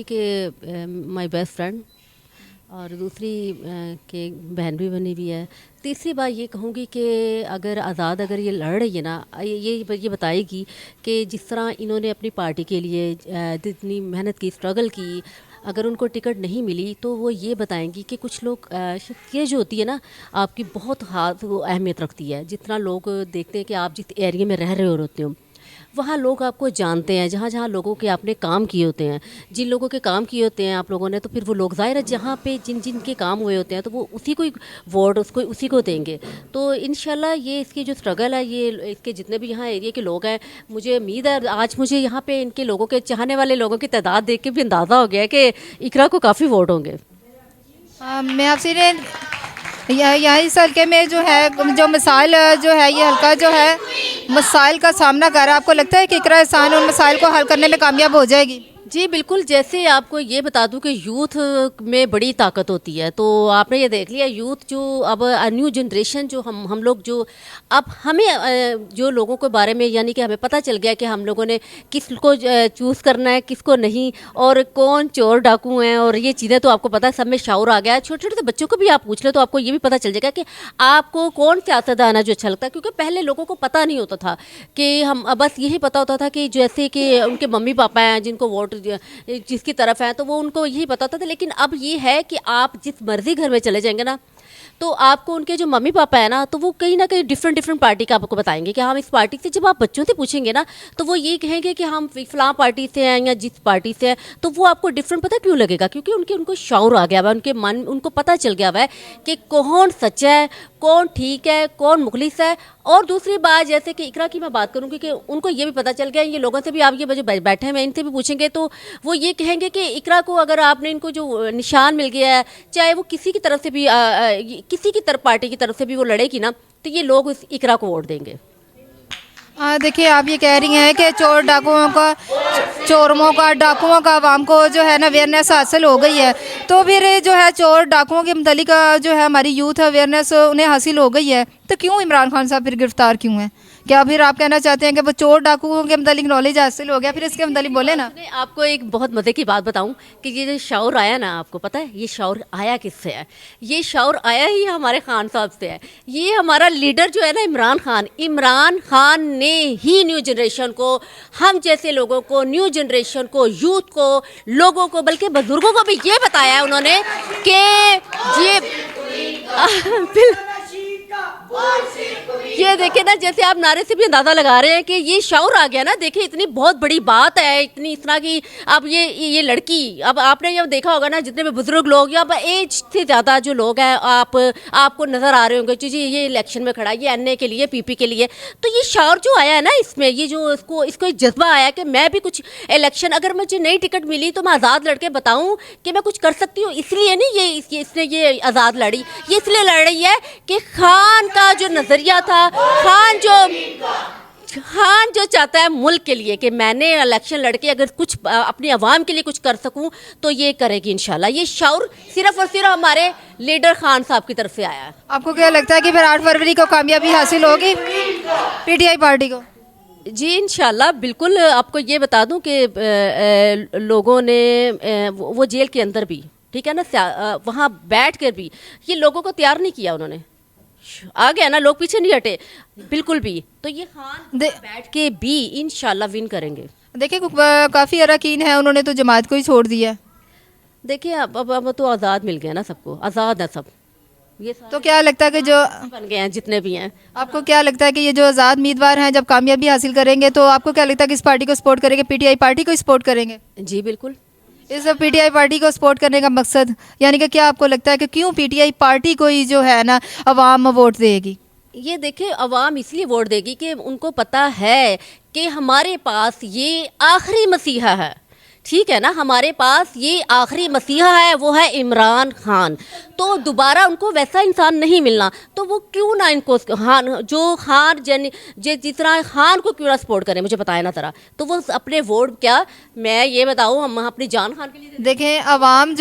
कि my best friend और दूसरी कि बहन भी बनी हुई है। तीसरी बात ये कहूँगी कि अगर आज़ाद अगर ये लड़ रही है ना, ये बताएगी कि जिस तरह इन्होंने अपनी पार्टी के लिए जितनी मेहनत की, स्ट्रगल की, अगर उनको टिकट नहीं मिली तो वो ये बताएंगी कि कुछ लोग ये जो होती है ना आपकी बहुत हाथ वो अहमियत रखती है। जितना लोग देखते हैं कि आप जिस एरिया में रह रहे होते हो वहाँ लोग आपको जानते हैं, जहाँ जहाँ लोगों के आपने काम किए होते हैं, जिन लोगों के काम किए होते हैं आप लोगों ने, तो फिर वो लोग ज़ाहिर है जहाँ पे जिन जिन के काम हुए होते हैं तो वो उसी को वोट उसको उसी को देंगे। तो इंशाल्लाह ये इसकी जो स्ट्रगल है, ये इसके जितने भी यहाँ एरिया के लोग हैं, मुझे उम्मीद है आज मुझे यहाँ पे इनके लोगों के चाहने वाले लोगों की तादाद देख के भी अंदाज़ा हो गया है कि इकरा को काफ़ी वोट होंगे। मैं आपसे यहाँ इस हल्के में जो है जो मिसाइल जो है ये हल्का जो है मसाइल का सामना कर रहा है, आपको लगता है कि इकरा एहसान उन मसाइल को हल करने में कामयाब हो जाएगी? जी बिल्कुल। जैसे आपको ये बता दूं कि यूथ में बड़ी ताकत होती है, तो आपने ये देख लिया यूथ जो अब न्यू जनरेशन जो हम लोग जो अब हमें जो लोगों के बारे में यानी कि हमें पता चल गया कि हम लोगों ने किसको चूज़ करना है किसको नहीं, और कौन चोर डाकू हैं, और ये चीज़ें तो आपको पता है, सब में शाऊर आ गया है। छोटे छोटे बच्चों को भी आप पूछ लें तो आपको ये भी पता चल जाएगा कि आपको कौन सियासतदान है जो अच्छा लगता है, क्योंकि पहले लोगों को पता नहीं होता था कि हम बस यही पता होता था कि जैसे कि उनके मम्मी पापा हैं जिनको वोट जिसकी तरफ है तो वो उनको यही पता था। लेकिन अब ये है कि आप जिस मर्जी घर में चले जाएंगे ना तो आपको उनके जो मम्मी पापा है ना तो वो कहीं ना कहीं डिफरेंट पार्टी का आपको बताएंगे कि हम इस पार्टी से। जब आप बच्चों से पूछेंगे ना तो वो ये कहेंगे कि हम फलां पार्टी से हैं या जिस पार्टी से हैं, तो वो आपको डिफरेंट पता क्यों लगेगा, क्योंकि उनको शौर आ गया हुआ है, उनके मन उनको पता चल गया हुआ है कि कौन सच्चा है, कौन ठीक है, कौन मुखलिस है। और दूसरी बात जैसे कि इकरा की मैं बात करूँगी कि उनको ये भी पता चल गया, ये लोगों से भी आप ये जो बैठे हैं इनसे भी पूछेंगे तो वो ये कहेंगे कि इकरा को अगर आपने इनको जो निशान मिल गया है, चाहे वो किसी की तरफ से भी किसी की तरफ पार्टी की तरफ से भी वो लड़ेगी ना, तो ये लोग उस इकरा को वोट देंगे। देखिए आप ये कह रही हैं कि चोरों का डाकुओं का आवाम को जो है ना अवेयरनेस हासिल हो गई है, तो फिर जो है चोर डाकुओं के मुतल्लिक जो है हमारी यूथ अवेयरनेस उन्हें हासिल हो गई है, तो क्यों इमरान खान साहब फिर गिरफ्तार क्यों हैं? क्या फिर आप कहना चाहते हैं कि वो चोर डाकुओं के मुतल्लिक नॉलेज हासिल हो गया, फिर इसके मुतल्लिक बोले ना? आपको एक बहुत मज़े की बात बताऊं कि ये जो शौर आया ना, आपको पता है ये शौर आया किससे है? ये शौर आया ही हमारे खान साहब से है। ये हमारा लीडर जो है ना इमरान खान ने ही न्यू जनरेशन को, हम जैसे लोगों को, न्यू जनरेशन को, यूथ को, लोगों को, बल्कि बुजुर्गों को भी ये बताया है उन्होंने कि ये देखिए ना, जैसे आप नारे से भी अंदाज़ा लगा रहे हैं कि ये शौर आ गया ना। देखिए इतनी बहुत बड़ी बात है, इस तरह की। अब ये लड़की, अब आपने ये देखा होगा ना जितने भी बुजुर्ग लोग या एज से ज़्यादा जो लोग हैं आपको नज़र आ रहे होंगे जी ये इलेक्शन में खड़ा है, ये एनए के लिए, पीपी के लिए। तो ये शौर जो आया है ना इसमें, ये जो इसको एक जज्बा आया कि मैं भी कुछ इलेक्शन, अगर मुझे नई टिकट मिली तो मैं आज़ाद लड़के बताऊँ कि मैं कुछ कर सकती हूँ। इसलिए नहीं इसने ये आज़ाद लड़ी, ये इसलिए लड़ रही है कि खान का जो नज़रिया था, खान जो चाहता है मुल्क के लिए कि मैंने इलेक्शन लड़के अगर कुछ अपनी आवाम के लिए कुछ कर सकूं तो ये करेगी इंशाल्लाह। ये शौर सिर्फ और सिर्फ हमारे लीडर खान साहब की तरफ से आया है। आपको क्या लगता है कि फिर 8 फरवरी को कामयाबी हासिल होगी पीटीआई पार्टी को? जी इंशाल्लाह बिल्कुल। आपको ये बता दूं कि लोगों ने वो जेल के अंदर भी, ठीक है ना, वहाँ बैठ कर भी ये लोगों को तैयार नहीं किया। उन्होंने आ गया ना, लोग पीछे नहीं हटे बिल्कुल भी। तो ये खान बैठ के भी इंशाल्लाह विन करेंगे। देखिए काफ़ी अरकान है, उन्होंने तो जमात को ही छोड़ दिया। देखिए अब तो आज़ाद मिल गया ना, सबको आज़ाद है सब। ये तो क्या लगता है कि जो बन गए हैं जितने भी हैं, आपको क्या लगता है कि ये जो आज़ाद उम्मीदवार हैं जब कामयाबी हासिल करेंगे तो आपको क्या लगता है कि इस पार्टी को सपोर्ट करेंगे, पीटीआई पार्टी को सपोर्ट करेंगे? जी बिल्कुल। इस पीटीआई पार्टी को सपोर्ट करने का मकसद यानी कि क्या आपको लगता है कि क्यों पीटीआई पार्टी को ही जो है ना अवाम वोट देगी? ये देखिए अवाम इसलिए वोट देगी कि उनको पता है कि हमारे पास ये आखिरी मसीहा है, ठीक है ना, हमारे पास ये आखिरी मसीहा है, वो है इमरान खान। तो दोबारा उनको वैसा इंसान नहीं मिलना, तो वो क्यों ना इनको खान जिस तरह खान को क्यों ना सपोर्ट करें, मुझे बताया ना ज़रा। तो वो अपने वोट, क्या मैं ये बताऊँ, हम अपनी जान खान के लिए देखें अवाम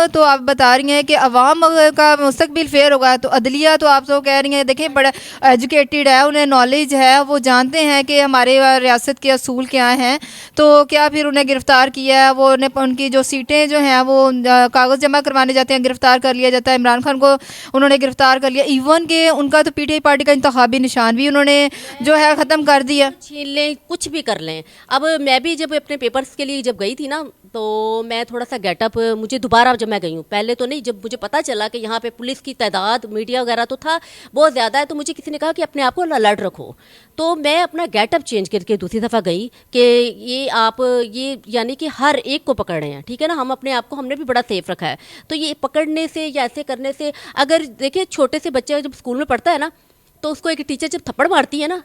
तो आप बता रही हैं कि अवाम का मुस्तकबिल फेयर होगा, तो अदलिया तो आप तो कह रही हैं देखें बड़ा एजुकेटेड है, उन्हें नॉलेज है, वो जानते हैं कि हमारे रियासत के असूल क्या हैं, तो क्या फिर उन्हें उन्होंने गिरफ्तार किया है, वो उनकी जो सीटें जो हैं वो कागज़ जमा करवाने जाते हैं, गिरफ्तार कर लिया जाता है। इमरान खान को उन्होंने गिरफ्तार कर लिया। इवन के उनका तो पीटीआई पार्टी का इंतखाबी निशान भी उन्होंने जो है ख़त्म कर दिया। छीन लें, कुछ भी कर लें। अब मैं भी जब अपने पेपर्स के लिए जब गई थी ना, तो मैं थोड़ा सा गेटअप, मुझे दोबारा जब मैं गई हूँ, पहले तो नहीं, जब मुझे पता चला कि यहाँ पे पुलिस की तादाद, मीडिया वगैरह तो था बहुत ज़्यादा है, तो मुझे किसी ने कहा कि अपने आप को अलर्ट रखो। तो मैं अपना गेटअप चेंज करके दूसरी दफ़ा गई कि ये आप ये यानी कि हर एक को पकड़ रहे हैं, ठीक है ना, हम अपने आप को हमने भी बड़ा सेफ रखा है। तो ये पकड़ने से या ऐसे करने से, अगर देखिए छोटे से बच्चे जब स्कूल में पढ़ता है ना, तो उसको एक टीचर जब थप्पड़ मारती है ना,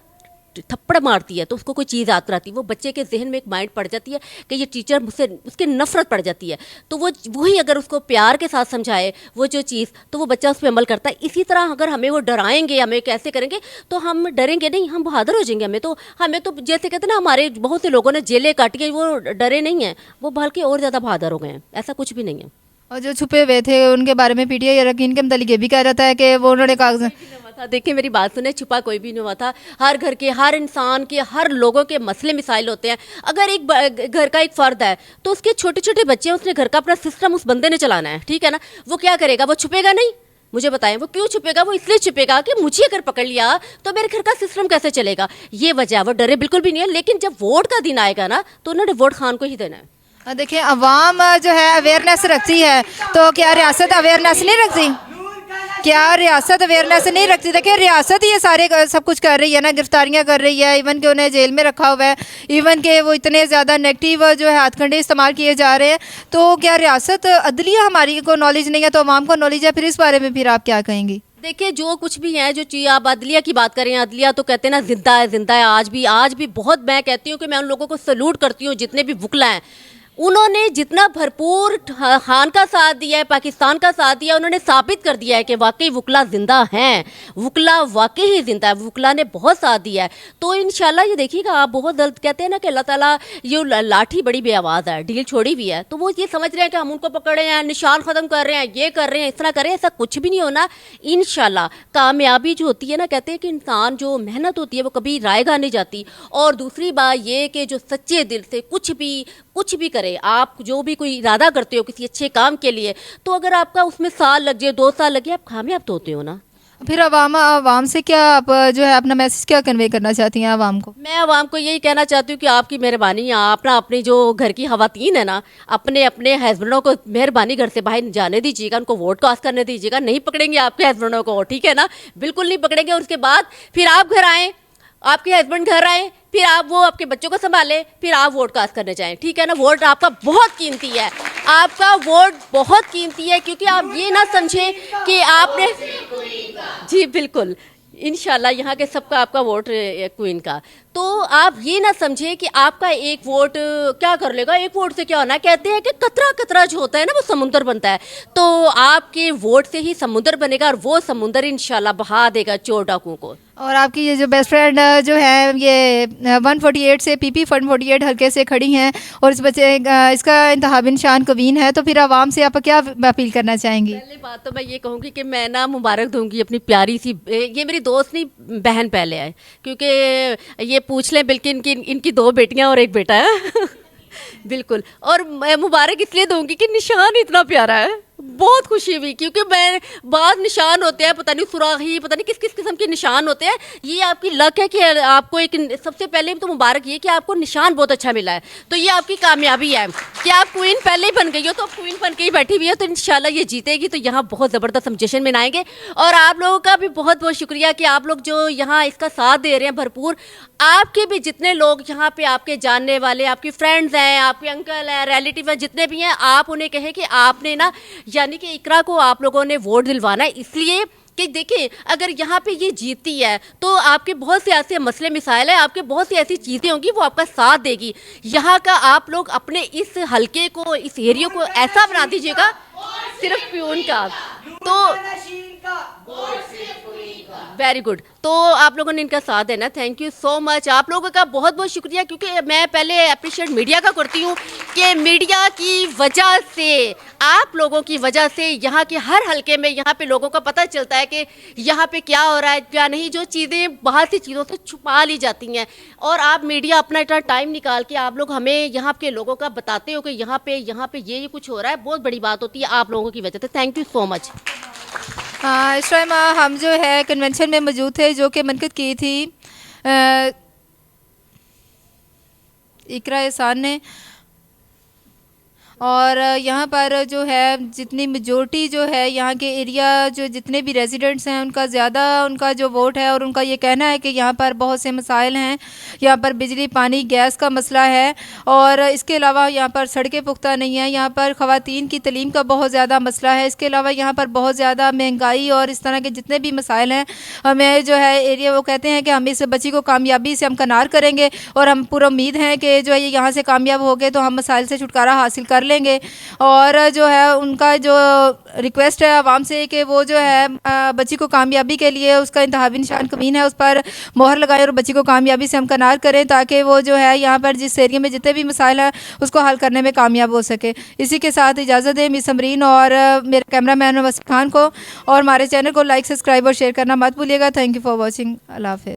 थप्पड़ मारती है, तो उसको कोई चीज़ याद रहती है, वो बच्चे के जहन में एक माइंड पड़ जाती है कि ये टीचर मुझसे, उसकी नफरत पड़ जाती है। तो वो वही अगर उसको प्यार के साथ समझाए वो जो चीज़, तो वो बच्चा उस पर अमल करता है। इसी तरह अगर हमें वो डराएंगे, हमें कैसे करेंगे, तो हम डरेंगे नहीं, हम बहादुर हो जाएंगे। हमें तो जैसे कहते हैं ना, हमारे बहुत से लोगों ने जेलें काटी है, वो डरे नहीं हैं, वो बल्कि और ज़्यादा बहादुर हो गए हैं। ऐसा कुछ भी नहीं है। और जो छुपे हुए थे उनके बारे में पीटीआई अरकान के मतलब ये भी कह जाता है कि वो उन्होंने कागज था। देखिए मेरी बात सुने, छुपा कोई भी नहीं हुआ था। हर घर के, हर इंसान के, हर लोगों के मसले मिसाइल होते हैं। अगर एक घर का एक फ़र्द है तो उसके छोटे छोटे बच्चे हैं, उसने घर का अपना सिस्टम उस बंदे ने चलाना है, ठीक है ना। वो क्या करेगा, वो छुपेगा नहीं। मुझे बताएं वो क्यों छुपेगा? वो इसलिए छुपेगा कि मुझे अगर पकड़ लिया तो मेरे घर का सिस्टम कैसे चलेगा, ये वजह। वो डरे बिल्कुल भी नहीं है। लेकिन जब वोट का दिन आएगा ना, तो उन्होंने वोट खान को ही देना है। देखिए अवाम जो है अवेयरनेस रखती है, तो क्या रियासत अवेयरनेस नहीं रखती? क्या रियासत अवेयरनेस नहीं रखती? देखिए रियासत ये सारे सब कुछ कर रही है ना, गिरफ्तारियां कर रही है, इवन के उन्हें जेल में रखा हुआ है, इवन के वो इतने ज़्यादा नेगेटिव जो है हथकंडे इस्तेमाल किए जा रहे हैं। तो क्या रियासत अदलिया हमारी को नॉलेज नहीं है, तो अवाम को नॉलेज है? फिर इस बारे में फिर आप क्या कहेंगी? देखिए जो कुछ भी है, जो चीज़ आप अदलिया की बात करें, अदलिया तो कहते हैं ना जिंदा है आज भी बहुत। मैं कहती हूँ कि मैं उन लोगों को सल्यूट करती हूँ जितने भी वकला हैं। उन्होंने जितना भरपूर खान का साथ दिया है, पाकिस्तान का साथ दिया, उन्होंने साबित कर दिया है कि वाकई वकला ज़िंदा हैं। वकला वाकई ही ज़िंदा है, वकला ने बहुत साथ दिया है। तो इंशाल्लाह ये देखिएगा आप, बहुत जल्द कहते हैं ना कि अल्लाह ताला ये लाठी बड़ी बेआवाज़ है, ढील छोड़ी भी है। तो वो ये समझ रहे हैं कि हम उनको पकड़े हैं, निशान ख़त्म कर रहे हैं, ये कर रहे हैं, इस तरह कर रहे हैं। ऐसा कुछ भी नहीं होना। इंशाल्लाह कामयाबी जो होती है ना, कहते हैं कि इंसान जो मेहनत होती है वो कभी रायगा नहीं जाती। और दूसरी बात ये कि जो सच्चे दिल से कुछ भी करे, आप जो भी कोई इरादा करते हो किसी अच्छे काम के लिए, तो अगर आपका उसमें साल लग जाए, 2 साल लगे, आप कामयाब तो होते हो ना। फिर अवाम से क्या आप जो है अपना मैसेज क्या कन्वे करना चाहती हैं अवाम को? मैं अवाम को यही कहना चाहती हूँ कि आपकी मेहरबानी, आप ना अपनी जो घर की खवातीन है ना, अपने हस्बैंडों को मेहरबानी घर से बाहर जाने दीजिएगा, उनको वोट कास्ट करने दीजिएगा। नहीं पकड़ेंगे आपके हस्बैंडों को, ठीक है ना, बिल्कुल नहीं पकड़ेंगे। और उसके बाद फिर आप घर आएँ, आपके हस्बैंड घर आए, फिर आप वो आपके बच्चों को संभालें, फिर आप वोट कास्ट करने जाएं, ठीक है ना। वोट आपका बहुत कीमती है, आपका वोट बहुत कीमती है। क्योंकि आप ये ना समझें कि आपने, जी बिल्कुल, इंशाल्लाह यहाँ के सबका आपका वोट क्वीन का। तो आप ये ना समझें कि आपका एक वोट क्या कर लेगा, एक वोट से क्या होना है। कहते हैं कि कतरा कतरा जो होता है ना वो समुंदर बनता है। तो आपके वोट से ही समुंदर बनेगा, और वो समुंदर इंशाल्लाह बहा देगा चोर डाकुओं को। और आपकी ये जो बेस्ट फ्रेंड जो है ये 148 से PP 148 हल्के से खड़ी हैं, और इस बच्चे इसका इंतखाबी निशान कवीन है। तो फिर आवाम से आप क्या अपील करना चाहेंगी? पहली बात तो मैं ये कहूँगी कि मैं ना मुबारक दूंगी अपनी प्यारी सी, ये मेरी दोस्त नहीं बहन पहले है, क्योंकि ये पूछ लें बल्कि इनकी 2 बेटियां और 1 बेटा है बिल्कुल। और मैं मुबारक इसलिए दूंगी कि निशान इतना प्यारा है, बहुत खुशी हुई। क्योंकि मैं बाद निशान होते हैं, पता नहीं सुराही, पता नहीं किस किस किस्म के निशान होते हैं। ये आपकी लक है कि आपको एक, सबसे पहले तो मुबारक ये कि आपको निशान बहुत अच्छा मिला है। तो ये आपकी कामयाबी है कि आप क्वीन पहले ही बन गई हो, तो क्वीन बन के ही बैठी हुई है। तो इंशाल्लाह ये जीतेगी, तो यहाँ बहुत ज़बरदस्त हम जश्न मनाएंगे। और आप लोगों का भी बहुत बहुत शुक्रिया कि आप लोग जो यहाँ इसका साथ दे रहे हैं भरपूर। आपके भी जितने लोग यहाँ पे आपके जानने वाले, आपकी फ्रेंड्स हैं, आपके अंकल हैं, रिलेटिव हैं, जितने भी हैं, आप उन्हें कहें कि आपने ना, यानी कि इकरा को आप लोगों ने वोट दिलवाना है। इसलिए कि देखिए अगर यहाँ पे ये जीतती है तो आपके बहुत से ऐसे मसले मिसाइल हैं, आपके बहुत सी ऐसी चीज़ें होंगी, वो आपका साथ देगी। यहाँ का आप लोग अपने इस हलके को, इस एरिया को ऐसा बना दीजिएगा, सिर्फ प्यून का, तो वेरी गुड। तो आप लोगों ने इनका साथ देना, थैंक यू सो मच। आप लोगों का बहुत बहुत शुक्रिया। क्योंकि मैं पहले अप्रिशिएट मीडिया का करती हूँ कि मीडिया की वजह से, आप लोगों की वजह से यहाँ के हर हलके में यहाँ पे लोगों को पता चलता है कि यहाँ पे क्या हो रहा है क्या नहीं। जो चीज़ें बाहर से चीज़ों से छुपा ली जाती हैं, और आप मीडिया अपना इतना टाइम निकाल के आप लोग हमें यहाँ के लोगों का बताते हो कि यहाँ पे ये कुछ हो रहा है, बहुत बड़ी बात होती है आप लोगों की वजह से। Thank you so much. हाँ, इस टाइम हम जो है कन्वेंशन में मौजूद थे जो कि मुनक़िद की थी इकरा एहसान ने, और यहाँ पर जो है जितनी मेजोरिटी जो है यहाँ के एरिया जो जितने भी रेजिडेंट्स हैं उनका ज़्यादा उनका जो वोट है और उनका ये कहना है कि यहाँ पर बहुत से मसाइल हैं। यहाँ पर बिजली पानी गैस का मसला है, और इसके अलावा यहाँ पर सड़कें पुख्ता नहीं है, यहाँ पर ख़वातीन की तलीम का बहुत ज़्यादा मसला है। इसके अलावा यहाँ पर बहुत ज़्यादा महंगाई और इस तरह के जितने भी मसाइल हैं, हमें जो है एरिया वो कहते हैं कि हम इस बच्ची को कामयाबी से हम कनार करेंगे और हम पूरा उम्मीद है कि जो है ये यहाँ से कामयाब हो गए तो हम मसाइल से छुटकारा हासिल कर लेंगे। और जो है उनका जो रिक्वेस्ट है आवाम से कि वो जो है बच्ची को कामयाबी के लिए उसका इंतहाबी निशान कमीन है उस पर मोहर लगाएं और बच्ची को कामयाबी से हम कनार करें, ताकि वो जो है यहाँ पर जिस एरिया में जितने भी मसाइल हैं उसको हल करने में कामयाब हो सके। इसी के साथ इजाज़त दें मिस अमरीन और मेरे कैमरा मैन वसीम खान को, और हमारे चैनल को लाइक सब्सक्राइब और शेयर करना मत भूलिएगा। Thank you for watching. अल्लाह हाफ़िज़।